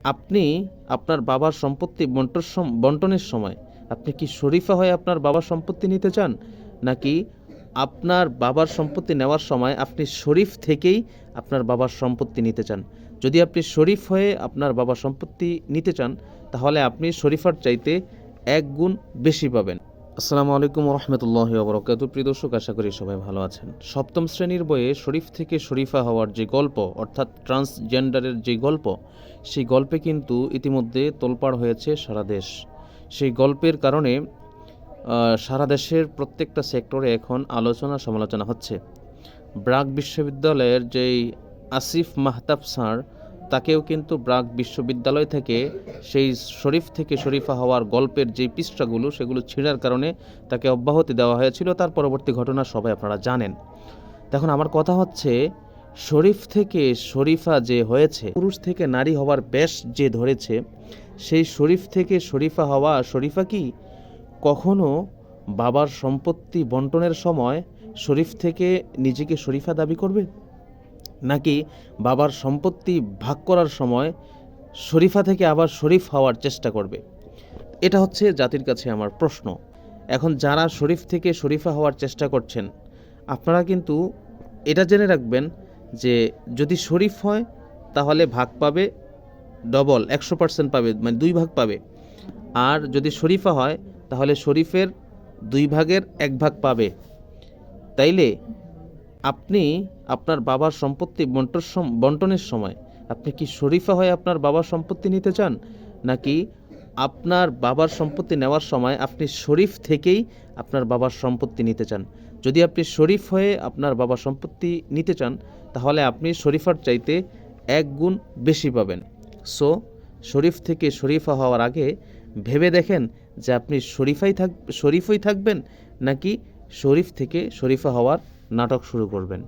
আপনি আপনার বাবার সম্পত্তি বন্টনের সময় আপনি কি শরীফা হয়ে আপনার বাবার সম্পত্তি নিতে চান, নাকি আপনার বাবার সম্পত্তি নেওয়ার সময় আপনি শরীফ থেকেই আপনার বাবার সম্পত্তি নিতে চান? যদি আপনি শরীফ হয়ে আপনার বাবার সম্পত্তি নিতে চান, তাহলে আপনি শরীফার চাইতে 1 গুণ বেশি পাবেন। আসসালামু আলাইকুম রহমতুল্লাহি ওয়া বারাকাতুহু। প্রিয় দর্শক, আশা করি সবাই ভালো আছেন। সপ্তম শ্রেণীর বইয়ে শরীফ থেকে শরীফা হওয়ার যে গল্প, অর্থাৎ ট্রান্সজেন্ডারের যে গল্প, সেই গল্পে কিন্তু ইতিমধ্যে তোলপাড় হয়েছে সারা দেশ। সেই গল্পের কারণে সারা দেশের প্রত্যেকটা সেক্টরে এখন আলোচনা সমালোচনা হচ্ছে। ব্রাক বিশ্ববিদ্যালয়ের যেই আসিফ মাহতাব স্যার, তাকেও কিন্তু ব্রাক বিশ্ববিদ্যালয় থেকে সেই শরীফ থেকে শরীফা হওয়ার গল্পের যে পৃষ্ঠাগুলো, সেগুলো ছিঁড়ার কারণে তাকে অব্যাহতি দেওয়া হয়েছিল। তার পরবর্তী ঘটনা সবাই আপনারা জানেন। এখন আমার কথা হচ্ছে, শরীফ থেকে শরীফা যে হয়েছে, পুরুষ থেকে নারী হওয়ার বেশ যে ধরেছে, সেই শরীফ থেকে শরীফা হওয়া শরীফা কি কখনো বাবার সম্পত্তি বন্টনের সময় শরীফ থেকে নিজেকে শরীফা দাবি করবে, নাকি বাবার সম্পত্তি ভাগ করার সময় শরীফা থেকে আবার শরীফ হওয়ার চেষ্টা করবে? এটা হচ্ছে জাতির কাছে আমার প্রশ্ন। এখন যারা শরীফ থেকে শরীফা হওয়ার চেষ্টা করছেন, আপনারা কিন্তু এটা জেনে রাখবেন যে যদি শরীফ হয় তাহলে ভাগ পাবে ডবল, 100% পাবে, মানে 2 ভাগ পাবে। আর যদি শরীফা হয় তাহলে শরীফের 2 ভাগের 1 ভাগ পাবে। তাইলে আপনি আপনার বাবার সম্পত্তি বন্টনের সময় আপনি কি শরীফা হয়ে আপনার বাবার সম্পত্তি নিতে চান, নাকি আপনার বাবার সম্পত্তি নেওয়ার সময় আপনি শরীফ থেকেই আপনার বাবার সম্পত্তি নিতে চান? যদি আপনি শরীফ হয়ে আপনার বাবার সম্পত্তি নিতে চান, তাহলে আপনি শরীফার চাইতে 1 গুণ বেশি পাবেন। সো শরীফ থেকে শরীফা হওয়ার আগে ভেবে দেখেন যে আপনি শরীফই থাকবেন, নাকি শরীফ থেকে শরীফা হওয়ার নাটক শুরু করবেন।